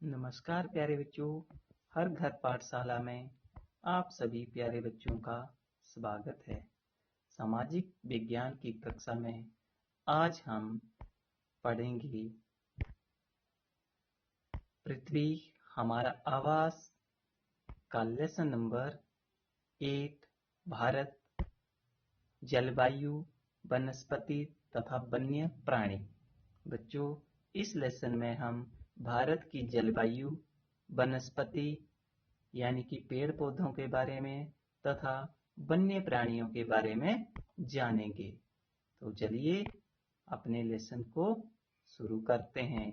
नमस्कार प्यारे बच्चों। हर घर पाठशाला में आप सभी प्यारे बच्चों का स्वागत है। सामाजिक विज्ञान की कक्षा में आज हम पढ़ेंगे पृथ्वी हमारा आवास का लेसन नंबर 8 भारत, जलवायु, वनस्पति तथा वन्य प्राणी। बच्चों, इस लेसन में हम भारत की जलवायु, वनस्पति यानी कि पेड़ पौधों के बारे में तथा वन्य प्राणियों के बारे में जानेंगे। तो चलिए अपने लेसन को शुरू करते हैं।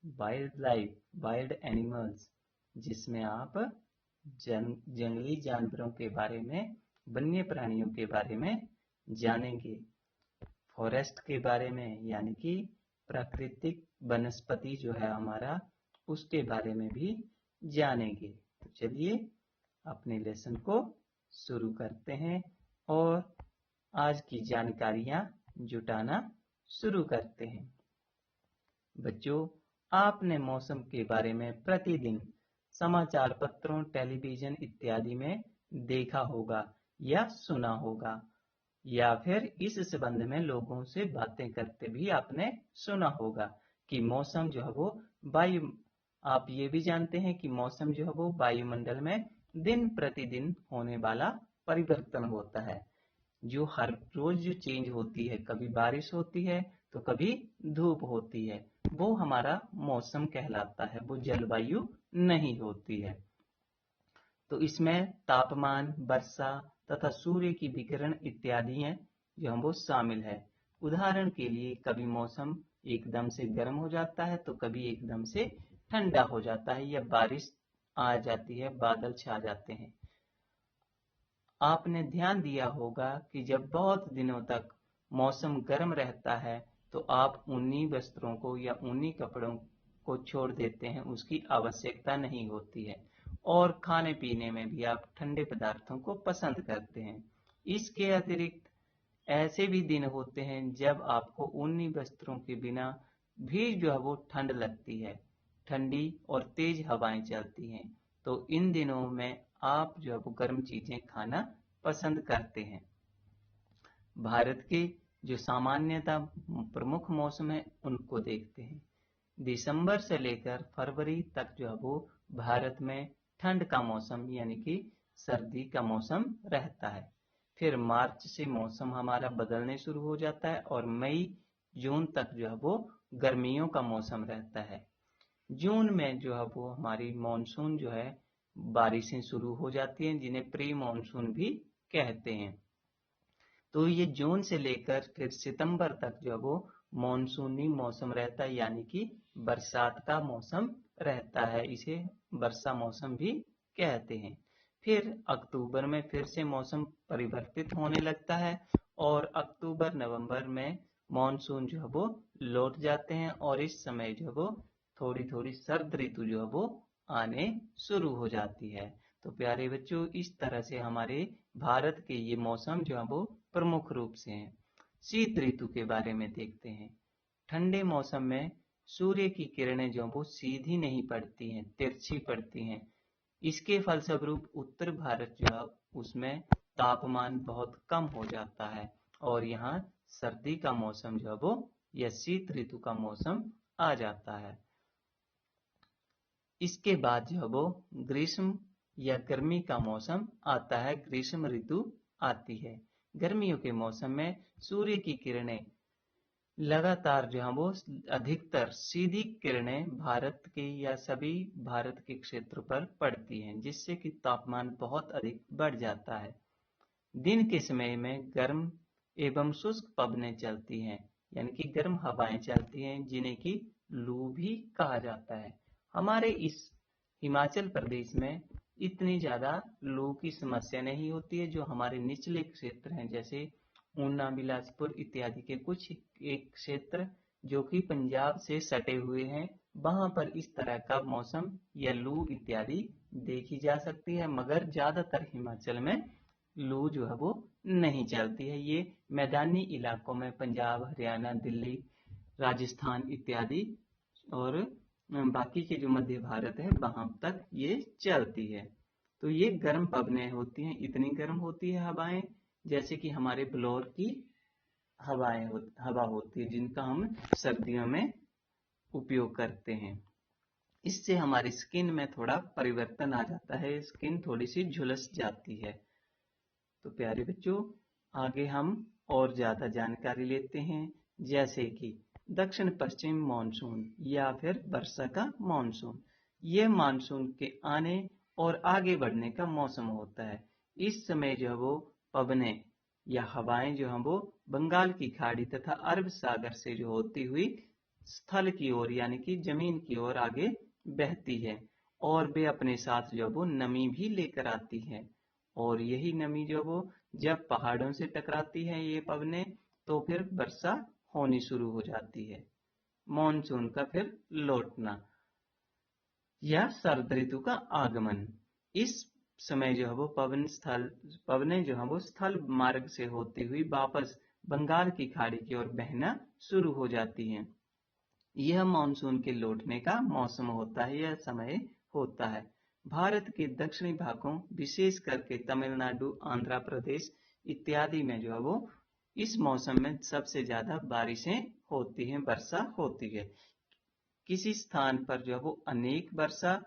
वाइल्ड लाइफ, वाइल्ड एनिमल्स, जिसमें आप जंगली जानवरों के बारे में, वन्य प्राणियों के बारे में जानेंगे। फॉरेस्ट के बारे में यानी कि प्राकृतिक वनस्पति जो है हमारा, उसके बारे में भी जानेंगे। तो चलिए अपने लेसन को शुरू करते हैं और आज की जानकारियां जुटाना शुरू करते हैं। बच्चों, आपने मौसम के बारे में प्रतिदिन समाचार पत्रों, टेलीविजन इत्यादि में देखा होगा या सुना होगा, या फिर इस संबंध में लोगों से बातें करते भी आपने सुना होगा कि मौसम जो है वो आप ये भी जानते हैं कि मौसम जो है वो वायुमंडल में दिन प्रतिदिन होने वाला परिवर्तन होता है, जो हर रोज जो चेंज होती है। कभी बारिश होती है तो कभी धूप होती है, वो हमारा मौसम कहलाता है, वो जलवायु नहीं होती है। तो इसमें तापमान, वर्षा तथा सूर्य की विकिरण इत्यादि हैं जो हम वो शामिल है। उदाहरण के लिए कभी मौसम एकदम से गर्म हो जाता है तो कभी एकदम से ठंडा हो जाता है, या बारिश आ जाती है, बादल छा जाते हैं। आपने ध्यान दिया होगा कि जब बहुत दिनों तक मौसम गर्म रहता है तो आप ऊनी वस्त्रों को या ऊनी कपड़ों को छोड़ देते हैं, उसकी आवश्यकता नहीं होती है, और खाने पीने में भी आप ठंडे पदार्थों को पसंद करते हैं। इसके अतिरिक्त ऐसे भी दिन होते हैं जब आपको ऊनी वस्त्रों के बिना भी जो है वो ठंड लगती है, ठंडी और तेज हवाएं चलती हैं। तो इन दिनों में आप जो है वो गर्म चीजें खाना पसंद करते हैं। भारत के जो सामान्यतः प्रमुख मौसम है उनको देखते हैं। दिसंबर से लेकर फरवरी तक जो है वो भारत में ठंड का मौसम यानी कि सर्दी का मौसम रहता है। फिर मार्च से मौसम हमारा बदलने शुरू हो जाता है और मई जून तक जो है वो गर्मियों का मौसम रहता है। जून में जो है वो हमारी मानसून जो है, बारिशें शुरू हो जाती हैं, जिन्हें प्री मानसून भी कहते हैं। तो ये जून से लेकर फिर सितंबर तक जो है वो मानसूनी मौसम रहता है, यानी कि बरसात का मौसम रहता है। इसे वर्षा मौसम भी कहते हैं। फिर अक्टूबर में फिर से मौसम परिवर्तित होने लगता है और अक्टूबर नवंबर में मानसून जो है वो लौट जाते हैं, और इस समय जो है वो थोड़ी थोड़ी सर्द ऋतु जो है वो आने शुरू हो जाती है। तो प्यारे बच्चों, इस तरह से हमारे भारत के ये मौसम जो है वो प्रमुख रूप से हैं। शीत ऋतु के बारे में देखते हैं। ठंडे मौसम में सूर्य की किरणें जो वो सीधी नहीं पड़ती हैं, तिरछी पड़ती हैं। इसके फलस्वरूप उत्तर भारत जो है उसमें तापमान बहुत कम हो जाता है, और यहाँ सर्दी का मौसम जो है वो, या शीत ऋतु का मौसम आ जाता है। इसके बाद जो है वो ग्रीष्म या गर्मी का मौसम आता है, ग्रीष्म ऋतु आती है। गर्मियों के मौसम में सूर्य की किरणें लगातार जो है वो अधिकतर सीधी किरणें भारत के या सभी भारत के क्षेत्र पर पड़ती हैं, जिससे कि तापमान बहुत अधिक बढ़ जाता है। दिन के समय में गर्म एवं शुष्क पवनें चलती हैं, यानी कि गर्म हवाएं चलती हैं, जिन्हें कि लू भी कहा जाता है। हमारे इस हिमाचल प्रदेश में इतनी ज्यादा लू की समस्या नहीं होती है। जो हमारे निचले क्षेत्र हैं, जैसे ऊना, बिलासपुर इत्यादि के कुछ एक क्षेत्र जो कि पंजाब से सटे हुए हैं, वहां पर इस तरह का मौसम या लू इत्यादि देखी जा सकती है, मगर ज्यादातर हिमाचल में लू जो है वो नहीं चलती है। ये मैदानी इलाकों में पंजाब, हरियाणा, दिल्ली, राजस्थान इत्यादि और बाकी के जो मध्य भारत है वहां तक ये चलती है। तो ये गर्म पवनें होती हैं, इतनी गर्म होती है हवाएं, जैसे कि हमारे ब्लोअर की हवा होती है, जिनका हम सर्दियों में उपयोग करते हैं। इससे हमारी स्किन में थोड़ा परिवर्तन आ जाता है, स्किन थोड़ी सी झुलस जाती है। तो प्यारे बच्चों, आगे हम और ज्यादा जानकारी लेते हैं, जैसे कि दक्षिण पश्चिम मानसून या फिर वर्षा का मानसून। यह मानसून के आने और आगे बढ़ने का मौसम होता है। इस समय जो वो पवनें या हवाएं जो हैं वो बंगाल की खाड़ी तथा अरब सागर से जो होती हुई स्थल की ओर यानी कि जमीन की ओर आगे बहती है, और वे अपने साथ जो वो नमी भी लेकर आती है। और यही नमी जो वो जब पहाड़ों से टकराती है ये पवनें, तो फिर वर्षा होनी शुरू हो जाती है। मॉनसून का फिर लौटना या शरद ऋतु का आगमन। इस समय जो है वो पवनें जो है वो स्थल मार्ग से होती हुई वापस बंगाल की खाड़ी की ओर बहना शुरू हो जाती हैं। यह मानसून के लौटने का मौसम होता है, यह समय होता है। भारत के दक्षिणी भागों, विशेष करके तमिलनाडु, आंध्र प्रदेश इत्यादि में जो है वो इस मौसम में सबसे ज्यादा बारिशें होती हैं, वर्षा होती है। किसी स्थान पर जो है वो अनेक वर्षा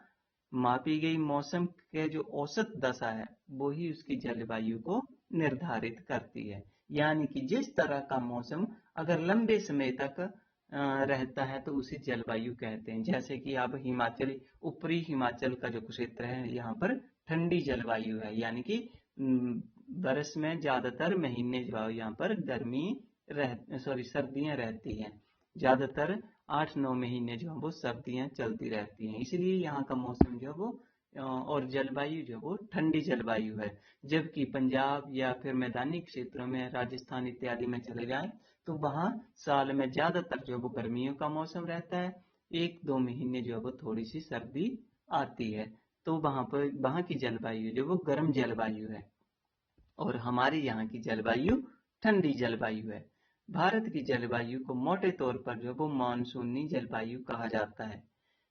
मापी गई मौसम के जो औसत दशा है वो ही उसकी जलवायु को निर्धारित करती है। यानी कि जिस तरह का मौसम अगर लंबे समय तक रहता है तो उसे जलवायु कहते हैं। जैसे कि अब ऊपरी हिमाचल का जो क्षेत्र है यहाँ पर ठंडी जलवायु है, यानी कि बरस में ज्यादातर महीने जो है यहाँ पर सर्दियां रहती हैं। ज्यादातर 8-9 महीने जो है वो सर्दियां चलती रहती हैं, इसलिए यहाँ का मौसम जो है वो और जलवायु जो है वो ठंडी जलवायु है। जबकि पंजाब या फिर मैदानी क्षेत्रों में, राजस्थान इत्यादि में चले जाएं तो वहाँ साल में ज्यादातर जो है वो गर्मियों का मौसम रहता है, 1-2 महीने जो है वो थोड़ी सी सर्दी आती है। तो वहाँ की जलवायु जो वो गर्म जलवायु है, और हमारे यहाँ की जलवायु ठंडी जलवायु है। भारत की जलवायु को मोटे तौर पर जो वो मानसूनी जलवायु कहा जाता है।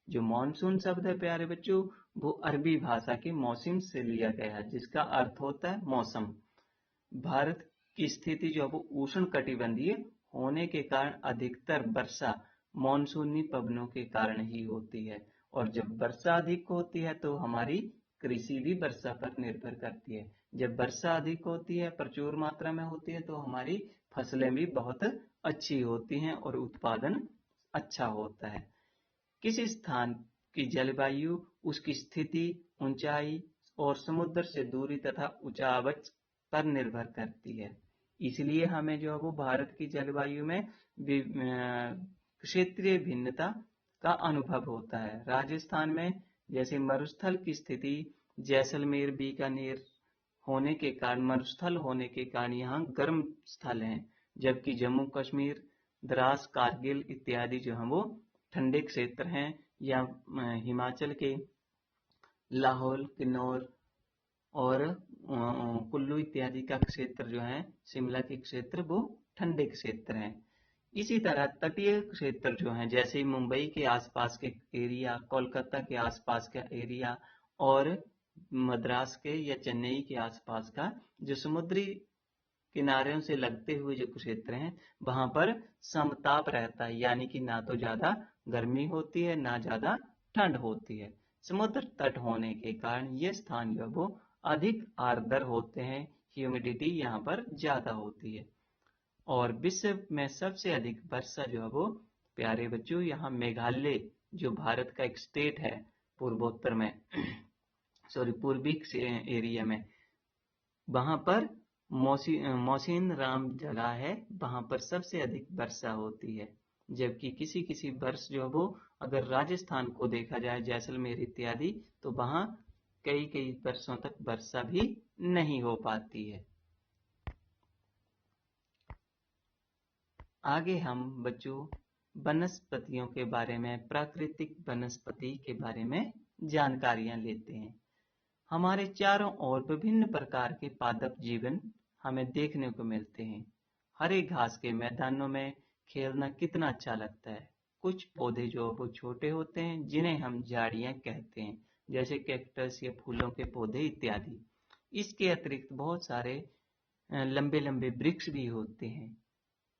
जो मानसून शब्द है प्यारे बच्चों, वो अरबी भाषा के मौसम से लिया गया है, जिसका अर्थ होता है मौसम। भारत की स्थिति जो है वो उष्ण कटिबंधीय होने के कारण अधिकतर वर्षा मानसूनी पवनों के कारण ही होती है। और जब वर्षा अधिक होती है तो हमारी कृषि भी वर्षा पर निर्भर करती है। जब वर्षा अधिक होती है, प्रचुर मात्रा में होती है, तो हमारी फसलें भी बहुत अच्छी होती हैं और उत्पादन अच्छा होता है। किसी स्थान की जलवायु उसकी स्थिति, ऊंचाई और समुद्र से दूरी तथा ऊंचावच पर निर्भर करती है। इसलिए हमें जो है वो भारत की जलवायु में क्षेत्रीय भिन्नता का अनुभव होता है। राजस्थान में जैसे मरुस्थल की स्थिति, जैसलमेर, बीकानेर मरुस्थल होने के कारण यहाँ गर्म स्थल हैं, जबकि जम्मू कश्मीर, द्रास, कारगिल इत्यादि जो है वो ठंडे क्षेत्र हैं। या हिमाचल के लाहौल, किन्नौर और कुल्लू इत्यादि का क्षेत्र जो है, शिमला के क्षेत्र, वो ठंडे क्षेत्र हैं। इसी तरह तटीय क्षेत्र जो हैं, जैसे मुंबई के आसपास के एरिया, कोलकाता के आसपास का एरिया और मद्रास के या चेन्नई के आसपास का जो समुद्री किनारों से लगते हुए जो क्षेत्र हैं, वहां पर समताप रहता है, यानी कि ना तो ज्यादा गर्मी होती है ना ज्यादा ठंड होती है। समुद्र तट होने के कारण ये स्थान जो है वो अधिक आर्द्र होते हैं, ह्यूमिडिटी यहाँ पर ज्यादा होती है। और विश्व में सबसे अधिक वर्षा जो है वो प्यारे बच्चों यहाँ मेघालय, जो भारत का एक स्टेट है पूर्वोत्तर में पूर्वी एरिया में, वहां पर मौसिन राम जगह है, वहां पर सबसे अधिक वर्षा होती है। जबकि किसी किसी वर्ष जो है वो अगर राजस्थान को देखा जाए, जैसलमेर इत्यादि, तो वहां कई कई वर्षों तक वर्षा भी नहीं हो पाती है। आगे हम बच्चों वनस्पतियों के बारे में, प्राकृतिक वनस्पति के बारे में जानकारियां लेते हैं। हमारे चारों ओर विभिन्न प्रकार के पादप जीवन हमें देखने को मिलते हैं। हरे घास के मैदानों में खेलना कितना अच्छा लगता है। कुछ पौधे जो वो छोटे होते हैं जिन्हें हम झाड़ियां कहते हैं, जैसे कैक्टस या फूलों के पौधे इत्यादि। इसके अतिरिक्त बहुत सारे लंबे लंबे वृक्ष भी होते हैं।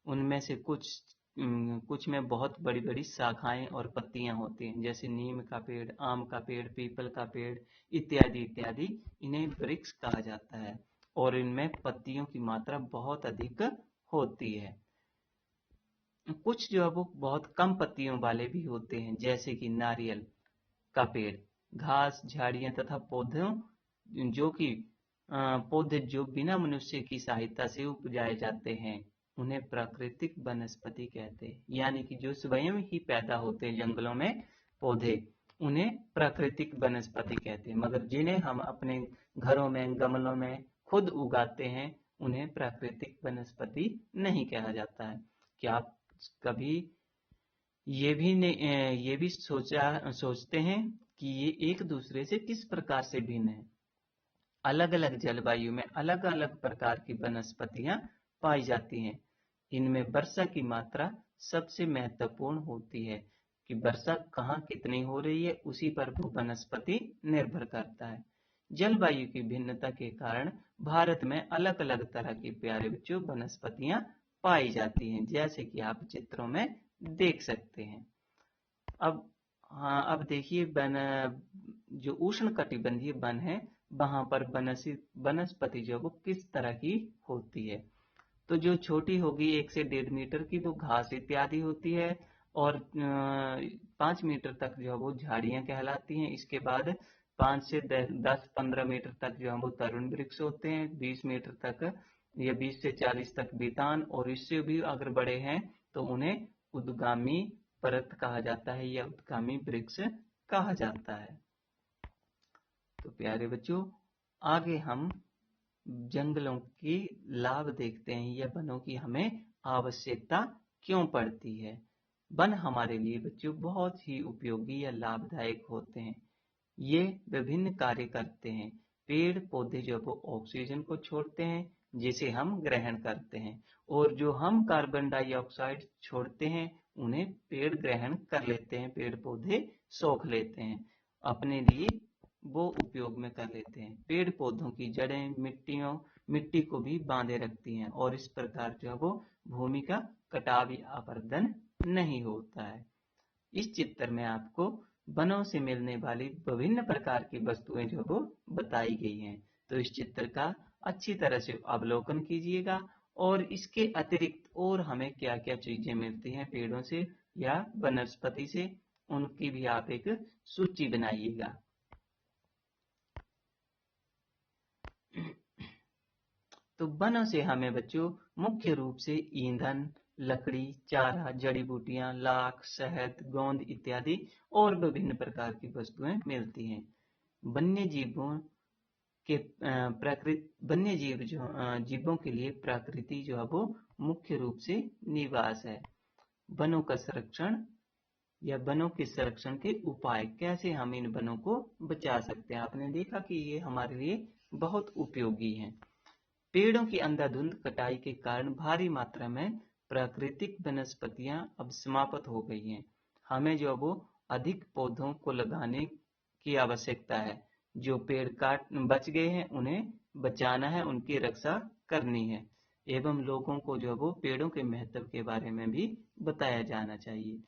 उनमें से कुछ में बहुत बड़ी बड़ी शाखाएं और पत्तियां होती हैं, जैसे नीम का पेड़, आम का पेड़, पीपल का पेड़ इत्यादि इत्यादि। इन्हें वृक्ष कहा जाता है और इनमें पत्तियों की मात्रा बहुत अधिक होती है। कुछ जो है वो बहुत कम पत्तियों वाले भी होते हैं, जैसे कि नारियल का पेड़। घास, झाड़ियां तथा पौधे जो बिना मनुष्य की सहायता से उपजाए जाते हैं, उन्हें प्राकृतिक वनस्पति कहते हैं। यानी कि जो स्वयं ही पैदा होते हैं जंगलों में पौधे, उन्हें प्राकृतिक वनस्पति कहते हैं। मगर जिन्हें हम अपने घरों में, गमलों में खुद उगाते हैं, उन्हें प्राकृतिक वनस्पति नहीं कहा जाता है। क्या आप कभी ये भी सोचते हैं कि ये एक दूसरे से किस प्रकार से भिन्न है? अलग अलग जलवायु में अलग अलग प्रकार की वनस्पतियां पाई जाती हैं। इनमें वर्षा की मात्रा सबसे महत्वपूर्ण होती है कि वर्षा कहाँ कितनी हो रही है, उसी पर वो वनस्पति निर्भर करता है। जलवायु की भिन्नता के कारण भारत में अलग अलग तरह की प्यारे बच्चों वनस्पतियां पाई जाती हैं, जैसे कि आप चित्रों में देख सकते हैं। अब देखिए जो उष्ण कटिबंधीय वन है, वहां पर वनस्पति जो वो किस तरह की होती है। तो जो छोटी होगी 1 से 1.5 मीटर की, वो घास इत्यादि होती है और 5 मीटर तक जो है वो झाड़ियां कहलाती हैं। इसके बाद 5 से 10-15 मीटर तक जो है वो तरुण वृक्ष होते हैं, 20 मीटर तक या 20 से 40 तक बीतान, और इससे भी अगर बड़े हैं तो उन्हें उद्गामी परत कहा जाता है या उद्गामी वृक्ष कहा जाता है। तो प्यारे बच्चों, आगे हम जंगलों की लाभ देखते हैं या वनों की हमें आवश्यकता क्यों पड़ती है। वन हमारे लिए बच्चों बहुत ही उपयोगी या लाभदायक होते हैं। ये विभिन्न कार्य करते हैं। पेड़ पौधे जो वो ऑक्सीजन को छोड़ते हैं, जिसे हम ग्रहण करते हैं, और जो हम कार्बन डाइऑक्साइड छोड़ते हैं, उन्हें पेड़ ग्रहण कर लेते हैं, पेड़ पौधे सोख लेते हैं, अपने लिए वो उपयोग में कर लेते हैं। पेड़ पौधों की जड़ें मिट्टी को भी बांधे रखती हैं और इस प्रकार जो वो भूमि का कटाव या अपरदन नहीं होता है। इस चित्र में आपको वनों से मिलने वाली विभिन्न प्रकार की वस्तुएं जो वो बताई गई हैं। तो इस चित्र का अच्छी तरह से अवलोकन कीजिएगा और इसके अतिरिक्त और हमें क्या क्या चीजें मिलती हैं पेड़ों से या वनस्पति से, उनकी भी आप एक सूची बनाइएगा। तो वनों से हमें बच्चों मुख्य रूप से ईंधन, लकड़ी, चारा, जड़ी बूटियां, लाख, शहद, गोंद इत्यादि और विभिन्न प्रकार की वस्तुएं मिलती हैं। वन्य जीवों के लिए प्रकृति जो है वो मुख्य रूप से निवास है। वनों का संरक्षण या वनों के संरक्षण के उपाय, कैसे हम इन वनों को बचा सकते हैं। आपने देखा कि ये हमारे लिए बहुत उपयोगी हैं। पेड़ों की अंधाधुंध कटाई के कारण भारी मात्रा में प्राकृतिक वनस्पतियां अब समाप्त हो गई हैं। हमें जो वो अधिक पौधों को लगाने की आवश्यकता है। जो पेड़ बच गए हैं उन्हें बचाना है, उनकी रक्षा करनी है, एवं लोगों को जो वो पेड़ों के महत्व के बारे में भी बताया जाना चाहिए।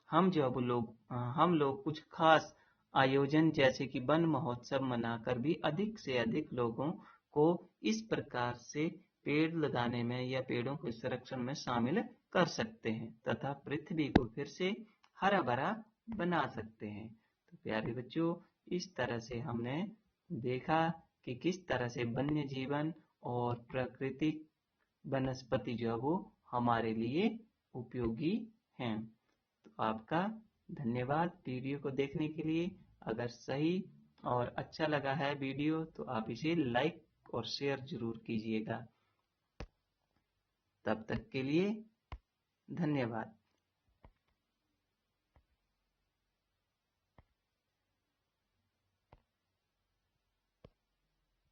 हम लोग कुछ खास आयोजन जैसे कि वन महोत्सव मनाकर भी अधिक से अधिक लोगों को इस प्रकार से पेड़ लगाने में या पेड़ों के संरक्षण में शामिल कर सकते हैं तथा पृथ्वी को फिर से हरा भरा बना सकते हैं। तो प्यारे बच्चों, इस तरह से हमने देखा कि किस तरह से वन्य जीवन और प्राकृतिक वनस्पति जो है वो हमारे लिए उपयोगी हैं। तो आपका धन्यवाद वीडियो को देखने के लिए। अगर सही और अच्छा लगा है वीडियो तो आप इसे लाइक और शेयर जरूर कीजिएगा। तब तक के लिए धन्यवाद।